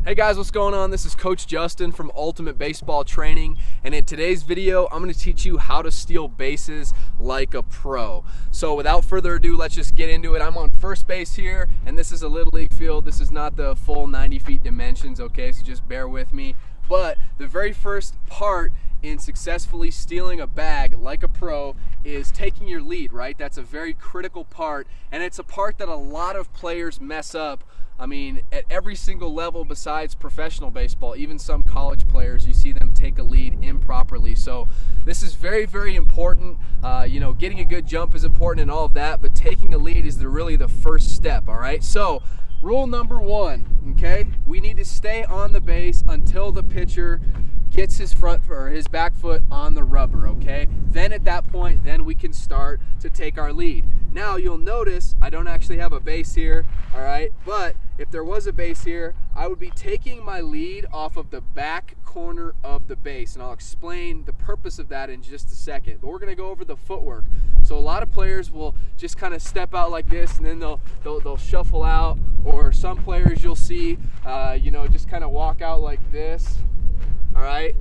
Hey guys, what's going on? This is Coach Justin from Ultimate Baseball Training, and in today's video, I'm going to teach you how to steal bases like a pro. So without further ado, let's just get into it. I'm on first base here, and this is a Little League field. This is not the full 90 feet dimensions, okay? So just bear with me. But the very first part in successfully stealing a bag like a pro is taking your lead, right? That's a very critical part, and it's a part that a lot of players mess up. I mean, at every single level besides professional baseball, even some college players, you see them take a lead improperly. So this is very, very important. Getting a good jump is important and all of that, but taking a lead is really the first step, all right? So rule number one, okay? We need to stay on the base until the pitcher gets his back foot on the rubber, okay? Then at that point, then we can start to take our lead. Now you'll notice I don't actually have a base here, all right? But if there was a base here, I would be taking my lead off of the back corner of the base, and I'll explain the purpose of that in just a second. But we're gonna go over the footwork. So a lot of players will just kind of step out like this, and then they'll shuffle out, or some players you'll see, just kind of walk out like this. All right,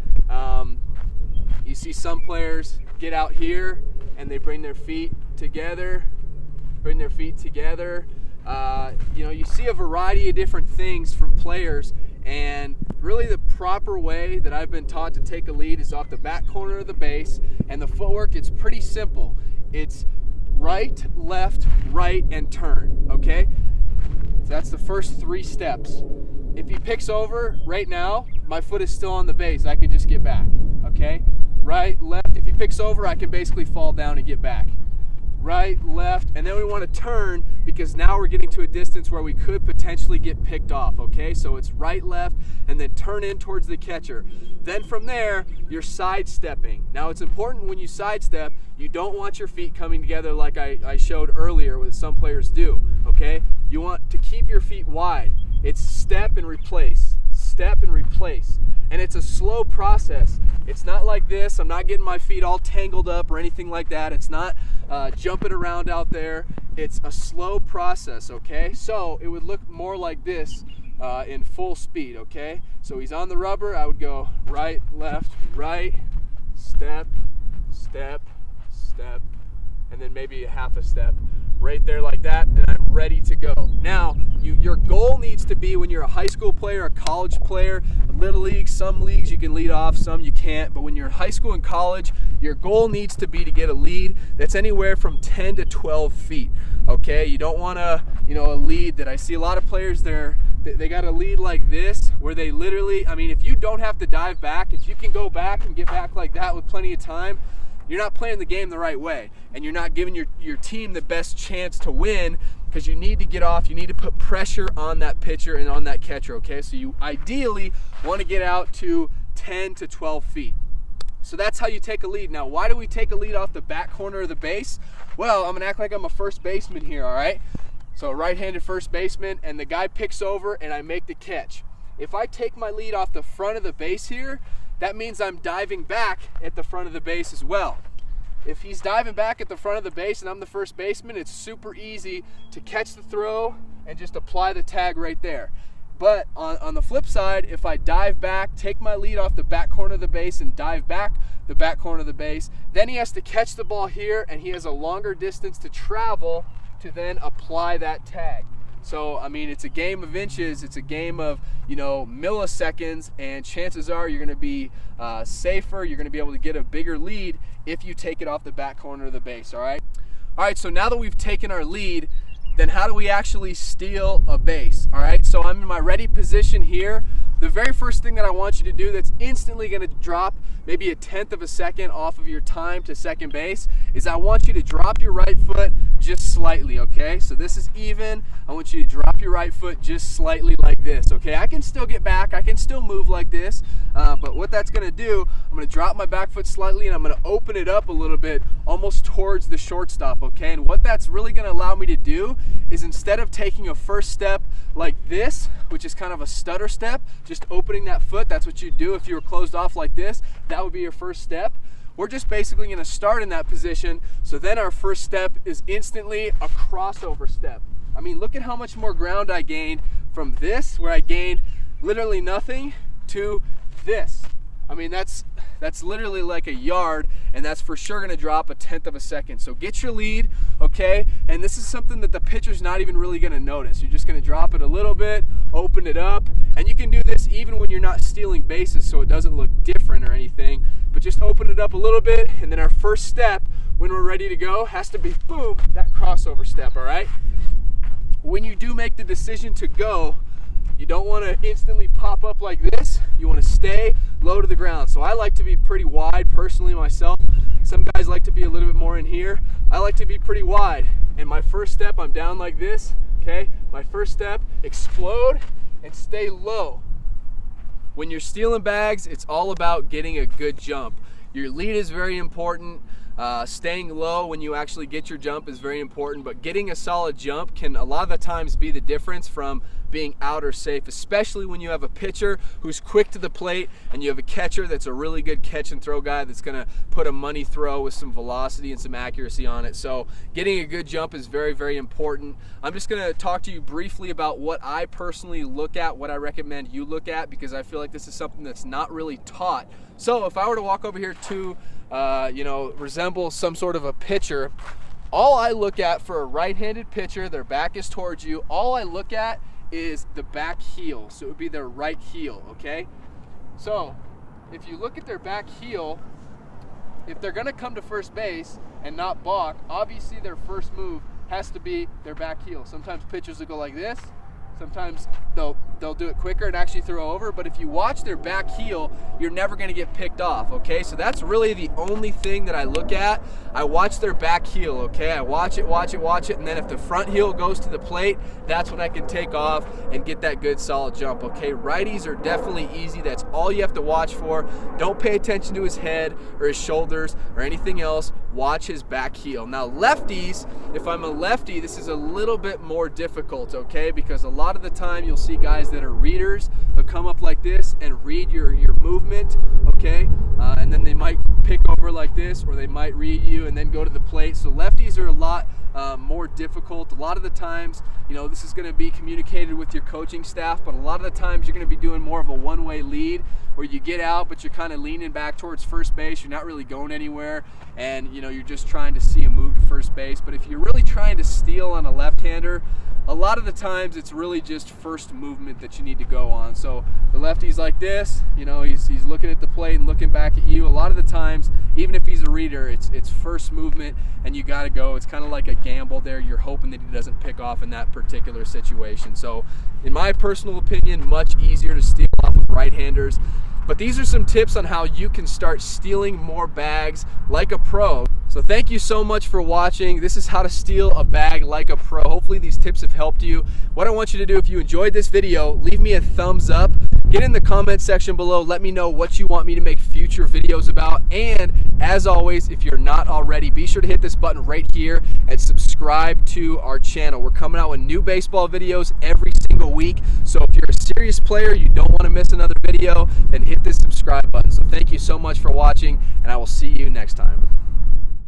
you see some players get out here and they bring their feet together, you see a variety of different things from players, and really the proper way that I've been taught to take a lead is off the back corner of the base. And the footwork, it's pretty simple. It's right, left, right, and turn, okay? So that's the first three steps. If he picks over right now, my foot is still on the base. I can just get back, okay? Right, left. If he picks over, I can basically fall down and get back. Right, left, and then we want to turn because now we're getting to a distance where we could potentially get picked off, okay? So it's right, left, and then turn in towards the catcher. Then from there, you're sidestepping. Now it's important when you sidestep, you don't want your feet coming together like I showed earlier what some players do, okay? You want to keep your feet wide. It's step and replace, step and replace. And it's a slow process. It's not like this. I'm not getting my feet all tangled up or anything like that. It's not jumping around out there. It's a slow process, okay? So it would look more like this in full speed, okay? So he's on the rubber. I would go right, left, right, step, step, step, and then maybe a half a step right there like that, and I'm ready to go. Now, your goal needs to be when you're a high school player, a college player, a little league, some leagues you can lead off, some you can't, but when you're in high school and college, your goal needs to be to get a lead that's anywhere from 10 to 12 feet, okay? You don't want a lead that I see a lot of players they got a lead like this where they literally, if you don't have to dive back, if you can go back and get back like that with plenty of time, you're not playing the game the right way, and you're not giving your team the best chance to win, because you need to get off, you need to put pressure on that pitcher and on that catcher, okay? So you ideally want to get out to 10 to 12 feet. So that's how you take a lead. Now, why do we take a lead off the back corner of the base? Well, I'm going to act like I'm a first baseman here, all right? So right-handed first baseman, and the guy picks over, and I make the catch. If I take my lead off the front of the base here, that means I'm diving back at the front of the base as well. If he's diving back at the front of the base and I'm the first baseman, it's super easy to catch the throw and just apply the tag right there. But on the flip side, if I dive back, take my lead off the back corner of the base and dive back the back corner of the base, then he has to catch the ball here, and he has a longer distance to travel to then apply that tag. So, it's a game of inches, it's a game of, milliseconds, and chances are you're going to be safer, you're going to be able to get a bigger lead if you take it off the back corner of the base, all right? All right, so now that we've taken our lead, then how do we actually steal a base, all right? So I'm in my ready position here. The very first thing that I want you to do that's instantly going to drop maybe 1/10 of a second off of your time to second base is I want you to drop your right foot just slightly, okay? So this is even. I want you to drop your right foot just slightly like this, okay? I can still get back. I can still move like this, but what that's going to do, I'm going to drop my back foot slightly, and I'm going to open it up a little bit almost towards the shortstop, okay? And what that's really going to allow me to do is instead of taking a first step like this, which is kind of a stutter step, just opening that foot, that's what you'd do if you were closed off like this, that would be your first step. We're just basically going to start in that position, so then our first step is instantly a crossover step. Look at how much more ground I gained from this, where I gained literally nothing to this. I mean, that's literally like a yard, and that's for sure going to drop 1/10 of a second. So get your lead, okay? And this is something that the pitcher's not even really going to notice. You're just going to drop it a little bit, open it up, and you can do this even when you're not stealing bases so it doesn't look different or anything. But just open it up a little bit, and then our first step when we're ready to go has to be, boom, that crossover step, all right? When you do make the decision to go, you don't want to instantly pop up like this. You want to stay low to the ground. So I like to be pretty wide personally myself. Some guys like to be a little bit more in here. I like to be pretty wide. And my first step, I'm down like this, okay? My first step, explode and stay low. When you're stealing bags, it's all about getting a good jump. Your lead is very important. Staying low when you actually get your jump is very important, but getting a solid jump can a lot of the times be the difference from being out or safe, especially when you have a pitcher who's quick to the plate and you have a catcher that's a really good catch and throw guy that's going to put a money throw with some velocity and some accuracy on it. So getting a good jump is very, very important. I'm just going to talk to you briefly about what I personally look at, what I recommend you look at, because I feel like this is something that's not really taught. So if I were to walk over here to resemble some sort of a pitcher, all I look at for a right-handed pitcher, their back is towards you, all I look at is the back heel. So it would be their right heel, okay? So if you look at their back heel, if they're gonna come to first base and not balk, obviously their first move has to be their back heel. Sometimes pitchers will go like this. Sometimes they'll do it quicker and actually throw over, but if you watch their back heel, you're never going to get picked off, okay? So that's really the only thing that I look at. I watch their back heel, okay? I watch it, and then if the front heel goes to the plate, that's when I can take off and get that good solid jump, okay? Righties are definitely easy. That's all you have to watch for. Don't pay attention to his head or his shoulders or anything else. Watch his back heel. Now lefties, if I'm a lefty, this is a little bit more difficult, okay? Because a lot of the time you'll see guys that are readers. They'll come up like this and read your movement, okay? And then they might pick over like this, or they might read you and then go to the plate. So lefties are a lot more difficult. A lot of the times, this is going to be communicated with your coaching staff, but a lot of the times you're going to be doing more of a one-way lead where you get out, but you're kind of leaning back towards first base. You're not really going anywhere, and you're just trying to see a move to first base. But if you're really trying to steal on a left-hander, a lot of the times it's really just first movement that you need to go on. So the lefty's like this, he's looking at the plate and looking back at you. A lot of the times, even if he's a reader, it's first movement and you got to go. It's kind of like a gamble there. You're hoping that he doesn't pick off in that particular situation. So in my personal opinion, much easier to steal off of right-handers. But these are some tips on how you can start stealing more bags like a pro. So thank you so much for watching. This is how to steal a bag like a pro. Hopefully these tips have helped you. What I want you to do, if you enjoyed this video, leave me a thumbs up. Get in the comment section below. Let me know what you want me to make future videos about. And as always, if you're not already, be sure to hit this button right here and subscribe to our channel. We're coming out with new baseball videos every single week. So if you're a serious player, you don't want to miss another video, then hit this subscribe button. So thank you so much for watching, and I will see you next time.